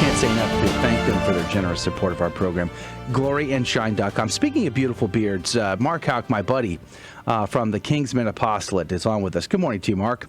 Can't say enough to thank them for their generous support of our program. GloryandShine.com. Speaking of beautiful beards, Mark Houck, my buddy from the Kingsman Apostolate, is on with us. Good morning to you, Mark.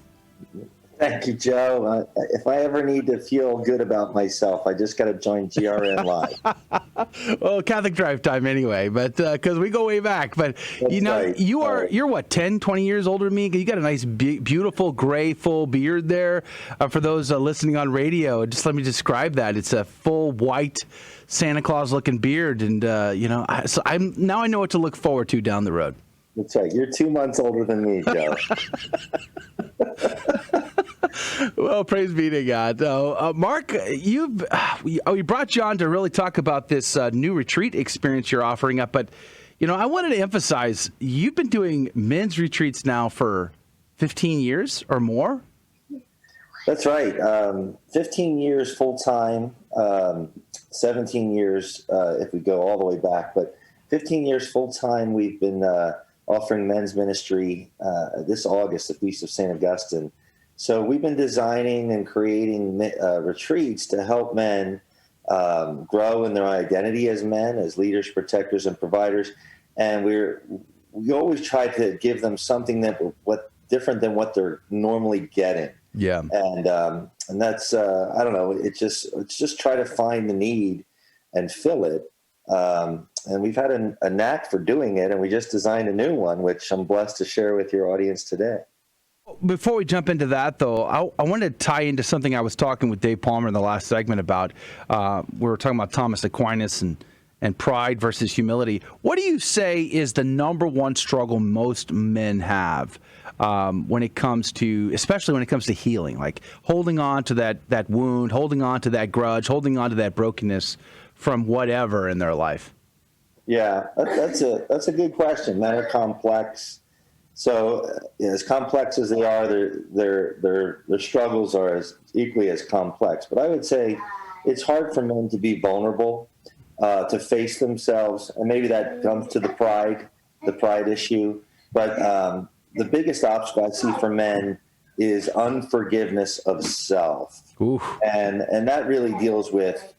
Thank you, Joe. If I ever need to feel good about myself, I just got to join GRN Live. Well, Catholic Drive Time anyway, but because we go way back. But That's right. You're what, 10, 20 years older than me? You got a nice, beautiful, gray, full beard there. For those listening on radio, just let me describe that. It's a full white Santa Claus looking beard, and so I know what to look forward to down the road. That's right. You're 2 months older than me, Joe. Well, praise be to God. Mark, we brought you on to really talk about this new retreat experience you're offering up. But, I wanted to emphasize, you've been doing men's retreats now for 15 years or more? That's right. 15 years full-time, 17 years if we go all the way back. But 15 years full-time, we've been offering men's ministry this August, the Feast of St. Augustine. So we've been designing and creating retreats to help men grow in their identity as men, as leaders, protectors, and providers. And we always try to give them something different than what they're normally getting. Yeah. And that's I don't know. It's just try to find the need and fill it. And we've had a knack for doing it, and we just designed a new one, which I'm blessed to share with your audience today. Before we jump into that, though, I want to tie into something I was talking with Dave Palmer in the last segment about. We were talking about Thomas Aquinas and pride versus humility. What do you say is the number one struggle most men have when it comes to, especially when it comes to healing, like holding on to that wound, holding on to that grudge, holding on to that brokenness from whatever in their life? Yeah, that's a good question. Men are complex. So as complex as they are, their struggles are as equally as complex. But I would say it's hard for men to be vulnerable, to face themselves, and maybe that comes to the pride issue. But the biggest obstacle I see for men is unforgiveness of self. Oof. And that really deals with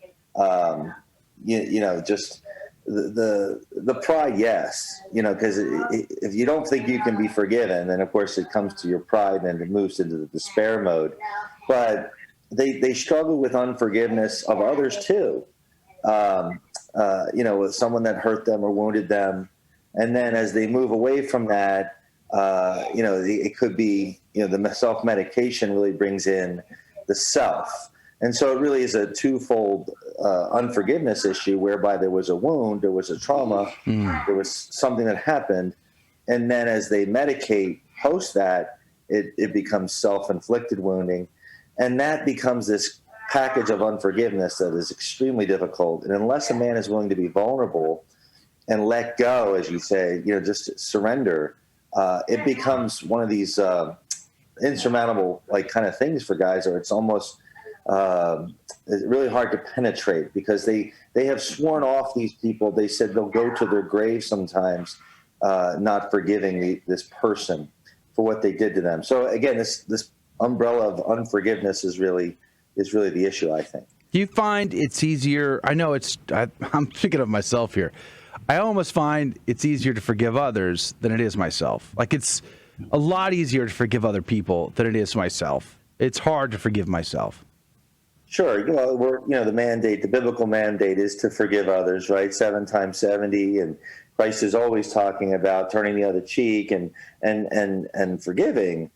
just the pride, yes, because if you don't think you can be forgiven, then of course it comes to your pride and it moves into the despair mode. But they struggle with unforgiveness of others too, with someone that hurt them or wounded them, and then as they move away from that, it could be the self-medication really brings in the self. And so it really is a twofold unforgiveness issue whereby there was a wound, there was a trauma, there was something that happened. And then as they medicate post that, it becomes self-inflicted wounding. And that becomes this package of unforgiveness that is extremely difficult. And unless a man is willing to be vulnerable and let go, as you say, just surrender, it becomes one of these insurmountable kind of things for guys, or it's almost it's really hard to penetrate because they have sworn off these people. They said they'll go to their grave sometimes, not forgiving this person for what they did to them. So again, this umbrella of unforgiveness is really the issue, I think. Do you find it's easier? I know I'm thinking of myself here. I almost find it's easier to forgive others than it is myself. Like it's a lot easier to forgive other people than it is myself. It's hard to forgive myself. Sure. The biblical mandate is to forgive others, right? 7 times 70. And Christ is always talking about turning the other cheek and forgiving.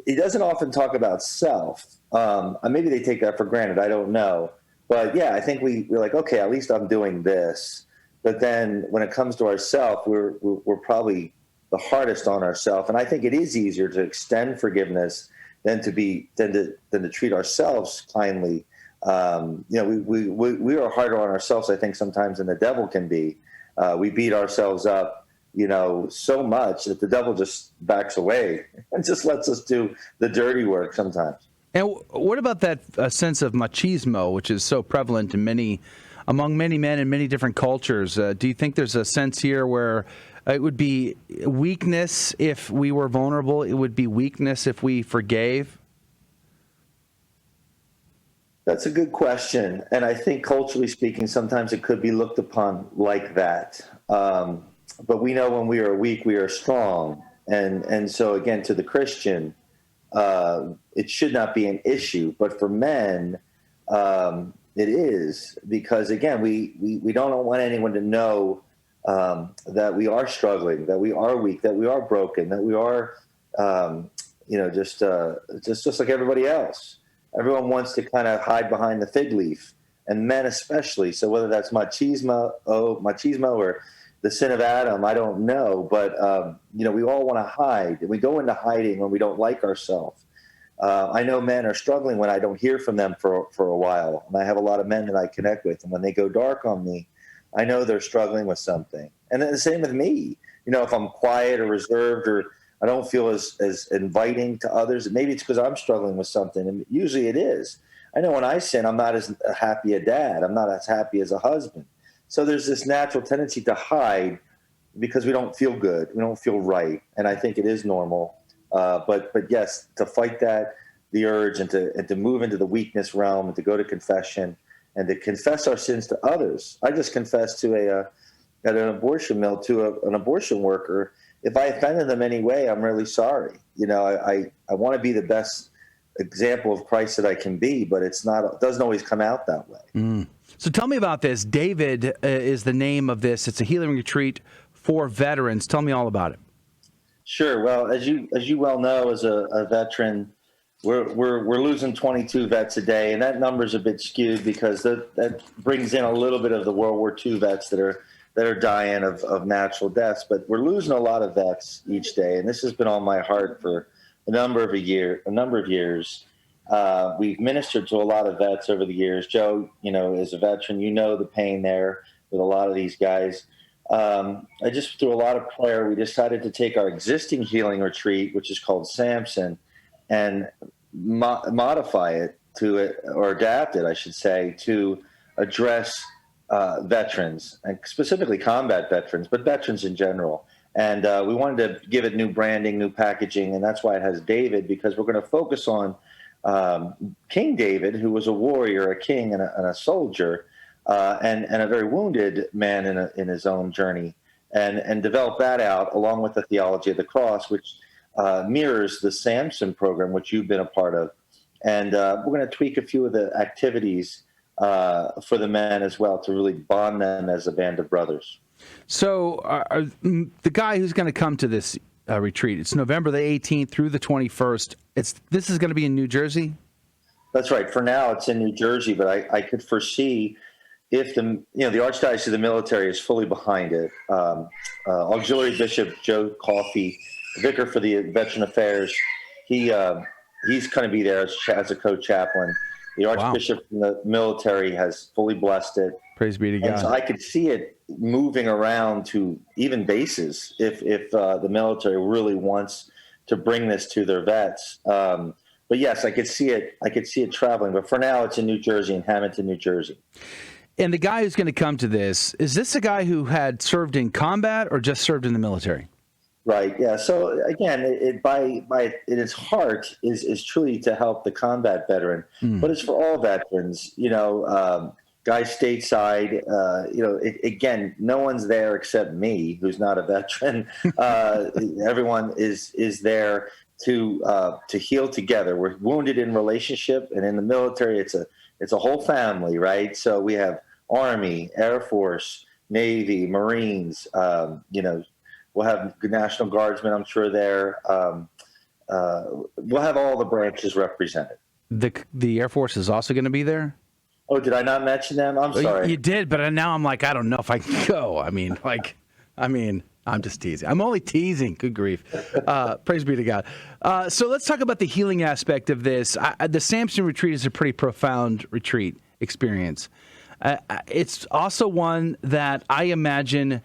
He doesn't often talk about self. Maybe they take that for granted. I don't know. But yeah, I think we're like, okay, at least I'm doing this. But then when it comes to ourself, we're probably the hardest on ourselves. And I think it is easier to extend forgiveness than to treat ourselves kindly. We are harder on ourselves, I think, sometimes than the devil can be. We beat ourselves up, so much that the devil just backs away and just lets us do the dirty work sometimes. And what about that sense of machismo, which is so prevalent among many men in many different cultures? Do you think there's a sense here where it would be weakness if we were vulnerable? It would be weakness if we forgave? That's a good question. And I think culturally speaking, sometimes it could be looked upon like that. But we know when we are weak, we are strong. And so again, to the Christian, it should not be an issue. But for men, it is, because again, we don't want anyone to know that we are struggling, that we are weak, that we are broken, that we are, just like everybody else. Everyone wants to kind of hide behind the fig leaf, and men especially. So whether that's machismo or the sin of Adam, I don't know. But, we all want to hide, and we go into hiding when we don't like ourselves. I know men are struggling when I don't hear from them for a while. And I have a lot of men that I connect with. And when they go dark on me, I know they're struggling with something. And then the same with me. If I'm quiet or reserved, or I don't feel as inviting to others, maybe it's because I'm struggling with something. And usually it is. I know when I sin, I'm not as happy a dad. I'm not as happy as a husband. So there's this natural tendency to hide because we don't feel good. We don't feel right. And I think it is normal. But yes, to fight the urge, and to move into the weakness realm, and to go to confession, and to confess our sins to others. I just confessed to at an abortion mill to an abortion worker. If I offended them any way, I'm really sorry. I want to be the best example of Christ that I can be, but it doesn't always come out that way. Mm. So tell me about this. David is the name of this. It's a healing retreat for veterans. Tell me all about it. Sure. Well, as you well know, as a veteran, we're losing 22 vets a day, and that number's a bit skewed because that brings in a little bit of the World War II vets that are dying of natural deaths. But we're losing a lot of vets each day, and this has been on my heart for a number of years. We've ministered to a lot of vets over the years. Joe, as a veteran, the pain there with a lot of these guys. I just, through a lot of prayer, we decided to take our existing healing retreat, which is called Samson, and modify it or adapt it, I should say, to address veterans, and specifically combat veterans, but veterans in general. And we wanted to give it new branding, new packaging, and that's why it has David, because we're going to focus on King David, who was a warrior, a king, and a soldier, and a very wounded man in his own journey, and develop that out along with the theology of the cross, which mirrors the Samson program, which you've been a part of. And we're going to tweak a few of the activities for the men as well, to really bond them as a band of brothers. So the guy who's going to come to this retreat, it's November the 18th through the 21st. This is going to be in New Jersey? That's right. For now, it's in New Jersey, but I could foresee, if the Archdiocese of the Military is fully behind it, Auxiliary Bishop Joe Coffey, Vicar for the Veteran Affairs, he's going to be there as a co-chaplain. The Archbishop from the military has fully blessed it. Praise be to God. And so I could see it moving around to even bases if the military really wants to bring this to their vets. But yes, I could see it traveling. But for now, it's in New Jersey, in Hamilton, New Jersey. And the guy who's going to come to this, is this a guy who had served in combat or just served in the military? Right. Yeah. So again, it by its heart is truly to help the combat veteran, but it's for all veterans. Guys stateside. Again, no one's there except me, who's not a veteran. Everyone is there to heal together. We're wounded in relationship, and in the military, it's a whole family, right? So we have Army, Air Force, Navy, Marines. We'll have National Guardsmen, I'm sure, there. We'll have all the branches represented. The Air Force is also going to be there? Oh, did I not mention them? I'm sorry. You did, but now I'm like, I don't know if I can go. I'm just teasing. I'm only teasing. Good grief. Praise be to God. So let's talk about the healing aspect of this. The Samson retreat is a pretty profound retreat experience. It's also one that I imagine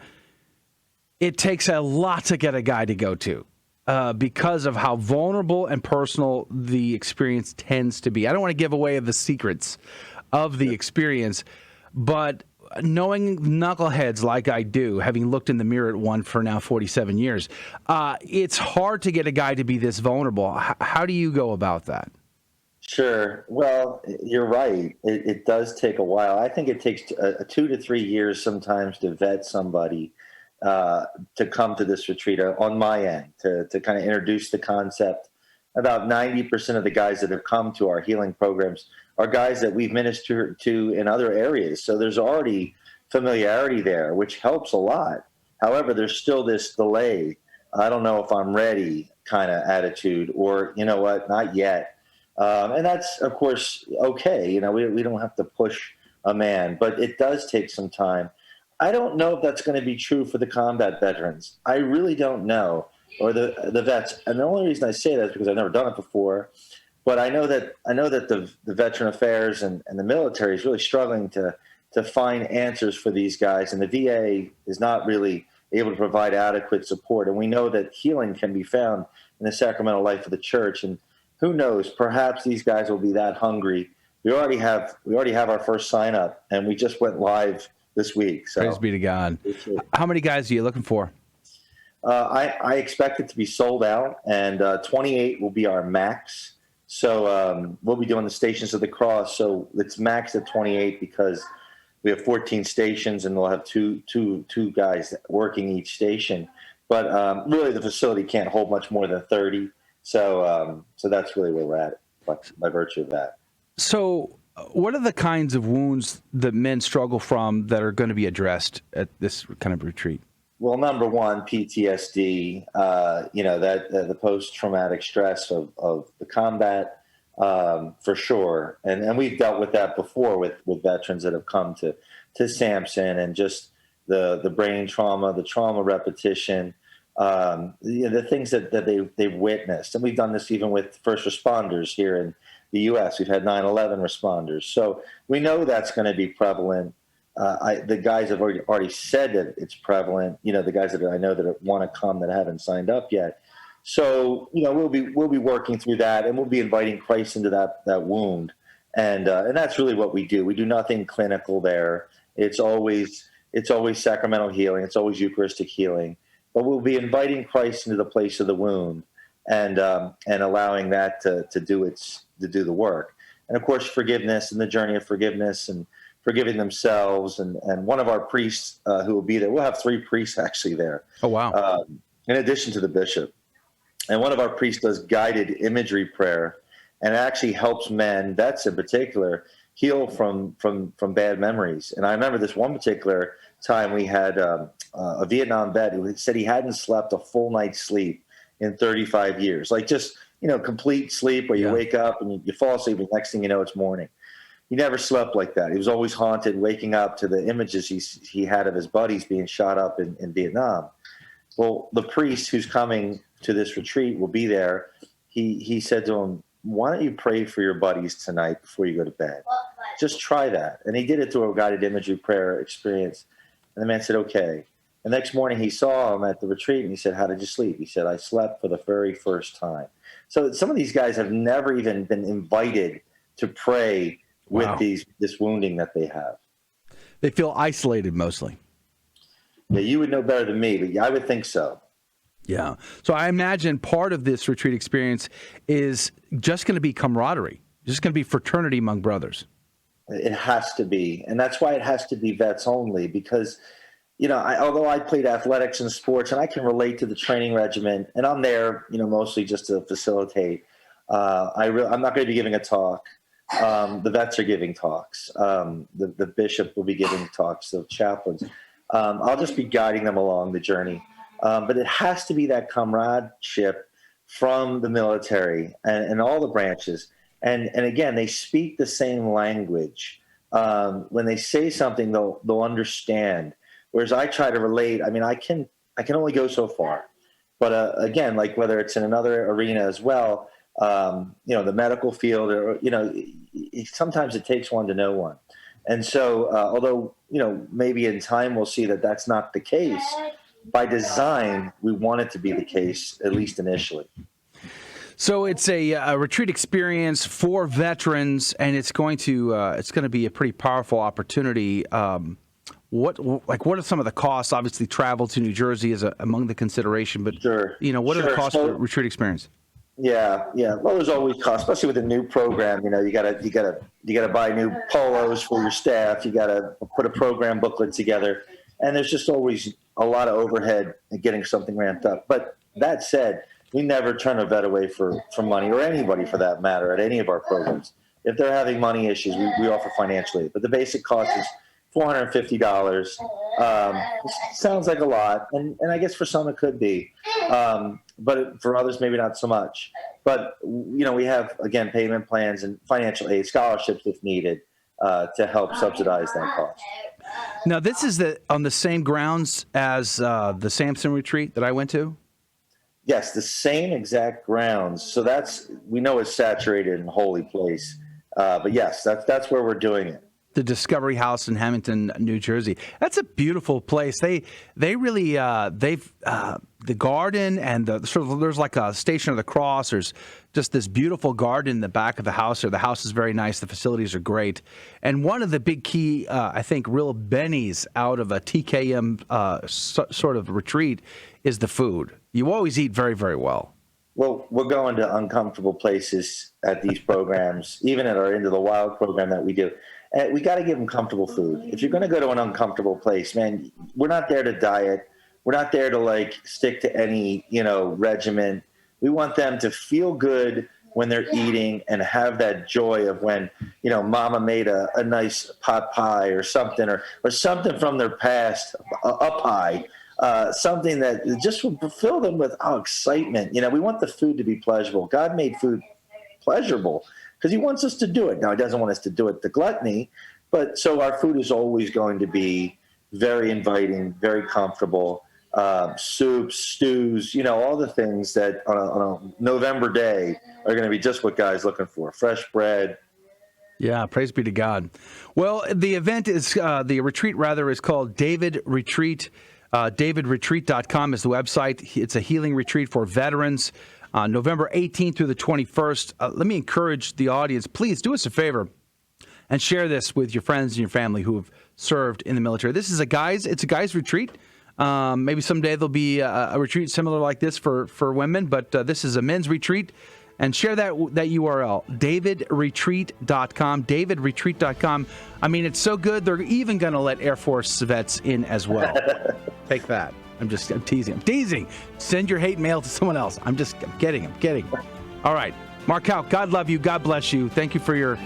it takes a lot to get a guy to go to because of how vulnerable and personal the experience tends to be. I don't want to give away the secrets of the experience, but knowing knuckleheads like I do, having looked in the mirror at one for now 47 years, it's hard to get a guy to be this vulnerable. How do you go about that? Sure. Well, you're right. It does take a while. I think it takes 2 to 3 years sometimes to vet somebody uh, to come to this retreat on my end, to kind of introduce the concept. About 90% of the guys that have come to our healing programs are guys that we've ministered to in other areas. So there's already familiarity there, which helps a lot. However, there's still this delay. I don't know if I'm ready kind of attitude, or, you know what, not yet. And that's, of course, okay. We don't have to push a man, but it does take some time. I don't know if that's going to be true for the combat veterans. I really don't know, or the vets. And the only reason I say that is because I've never done it before. But I know that the veteran affairs and the military is really struggling to find answers for these guys, and the VA is not really able to provide adequate support. And we know that healing can be found in the sacramental life of the church. And who knows? Perhaps these guys will be that hungry. We already have our first sign up, and we just went live this week. So Praise be to God. How many guys are you looking for? I expect it to be sold out, and 28 will be our max. So we'll be doing the Stations of the Cross. So it's maxed at 28 because we have 14 stations, and we'll have two guys working each station. But really, the facility can't hold much more than 30. So that's really where we're at by virtue of that. So, what are the kinds of wounds that men struggle from that are going to be addressed at this kind of retreat? Well, number one, PTSD. That the post-traumatic stress of the combat, for sure, and we've dealt with that before with veterans that have come to Samson, and just the brain trauma, the trauma repetition. The things that they've witnessed. And we've done this even with first responders here in the U.S. We've had 9/11 responders. So we know that's going to be prevalent. The guys have already said that it's prevalent. The guys that I know that want to come that haven't signed up yet. So, we'll be working through that, and we'll be inviting Christ into that wound. And that's really what we do. We do nothing clinical there. It's always sacramental healing. It's always Eucharistic healing. But we'll be inviting Christ into the place of the wound, and allowing that to do the work. And of course, forgiveness and the journey of forgiveness, and forgiving themselves. And one of our priests who will be there, we'll have 3 priests actually there. Oh, wow. In addition to the bishop. And one of our priests does guided imagery prayer, and it actually helps men, vets in particular, heal from bad memories. And I remember this one particular time we had a Vietnam vet who said he hadn't slept a full night's sleep in 35 years. Like just, complete sleep where you wake up and you fall asleep, and next thing you know, it's morning. He never slept like that. He was always haunted, waking up to the images he had of his buddies being shot up in Vietnam. Well, the priest who's coming to this retreat will be there. He said to him, "Why don't you pray for your buddies tonight before you go to bed? Just try that." And he did it through a guided imagery prayer experience. And the man said, "Okay." The next morning he saw him at the retreat, and he said, "How did you sleep?" He said, "I slept for the very first time." So some of these guys have never even been invited to pray with this wounding that they have. They feel isolated mostly. Yeah, you would know better than me, but I would think so. Yeah. So I imagine part of this retreat experience is just going to be camaraderie, just going to be fraternity among brothers. It has to be. And that's why it has to be vets only, because, although I played athletics and sports, and I can relate to the training regimen, and I'm there, mostly just to facilitate. I'm not going to be giving a talk. The vets are giving talks. The bishop will be giving talks, the chaplains. I'll just be guiding them along the journey. But it has to be that comradeship from the military and all the branches. And again, they speak the same language. When they say something, they'll understand. Whereas I try to relate. I mean, I can only go so far. But again, like whether it's in another arena as well, the medical field, or sometimes it takes one to know one. And so, although maybe in time we'll see that that's not the case, by design we want it to be the case, at least initially. So it's a retreat experience for veterans, and it's going to be a pretty powerful opportunity. What are some of the costs? Obviously, travel to New Jersey is among the consideration, but Sure. what are the costs for retreat experience? Yeah. Well, there's always cost, especially with a new program. You gotta buy new polos for your staff. You gotta put a program booklet together, and there's just always a lot of overhead in getting something ramped up. But that said, we never turn a vet away for money, or anybody for that matter, at any of our programs. If they're having money issues, we offer financial aid. But the basic cost is $450. Sounds like a lot, and I guess for some it could be, but for others maybe not so much. But we have, again, payment plans and financial aid, scholarships if needed, to help subsidize that cost. Now, this is on the same grounds as the Samson retreat that I went to? Yes, the same exact grounds. So we know it's saturated and holy place. But yes, that's where we're doing it. The Discovery House in Hamilton, New Jersey. That's a beautiful place. They really the garden and there's like a Station of the Cross. There's just this beautiful garden in the back of the house. The house is very nice. The facilities are great. And one of the big key, I think, real bennies out of a TKM sort of retreat is the food. You always eat very, very well. Well, we're going to uncomfortable places at these programs, even at our Into the Wild program that we do. We got to give them comfortable food. If you're going to go to an uncomfortable place, man, we're not there to diet. We're not there to stick to any, regimen. We want them to feel good when they're eating and have that joy of when, mama made a nice pot pie or something, or something from their past, a pie, something that just will fill them with excitement. We want the food to be pleasurable. God made food pleasurable because he wants us to do it. Now, he doesn't want us to do it to gluttony, but so our food is always going to be very inviting, very comfortable. Soups, stews, all the things that on a November day are going to be just what guys looking for. Fresh bread. Yeah, praise be to God. Well, the event is, the retreat rather, is called David Retreat. DavidRetreat.com is the website. It's a healing retreat for veterans. November 18th through the 21st. Let me encourage the audience, please do us a favor and share this with your friends and your family who have served in the military. This is it's a guys retreat. Maybe someday there'll be a retreat similar like this for women, but this is a men's retreat. And share that URL, DavidRetreat.com, DavidRetreat.com. I mean, it's so good, they're even going to let Air Force vets in as well. Take that. I'm teasing. Send your hate mail to someone else. I'm kidding. All right. Mark Houck, God love you. God bless you. Thank you for your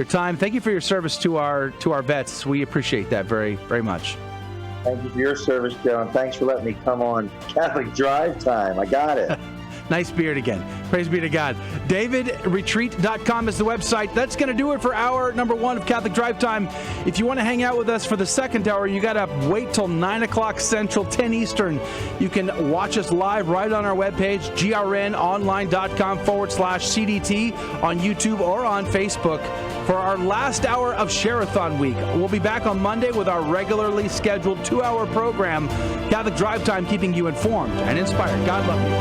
time. Thank you for your service to our vets. We appreciate that very, very much. Thank you for your service, Joe, and thanks for letting me come on Catholic Drive Time. I got it. Nice beard again. Praise be to God. DavidRetreat.com is the website. That's going to do it for hour number 1 of Catholic Drive Time. If you want to hang out with us for the second hour, you got to wait till 9 o'clock Central, 10 Eastern. You can watch us live right on our webpage, grnonline.com/CDT, on YouTube or on Facebook. For our last hour of Share-a-thon week, we'll be back on Monday with our regularly scheduled 2-hour program, Catholic Drive Time, keeping you informed and inspired. God love you.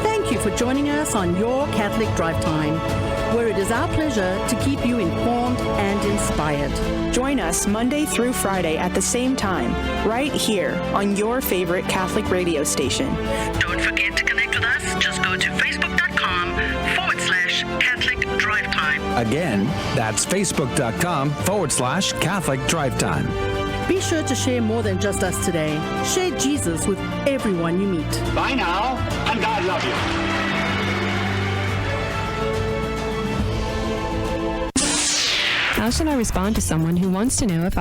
Thank you for joining us on your Catholic Drive Time, where it is our pleasure to keep you informed and inspired. Join us Monday through Friday at the same time, right here on your favorite Catholic radio station. Don't forget to connect with us. Just go to facebook.com/Catholic Drive Time. Again, that's facebook.com/Catholic Drive Time. Be sure to share more than just us today. Share Jesus with everyone you meet. Bye now, and God love you. How should I respond to someone who wants to know if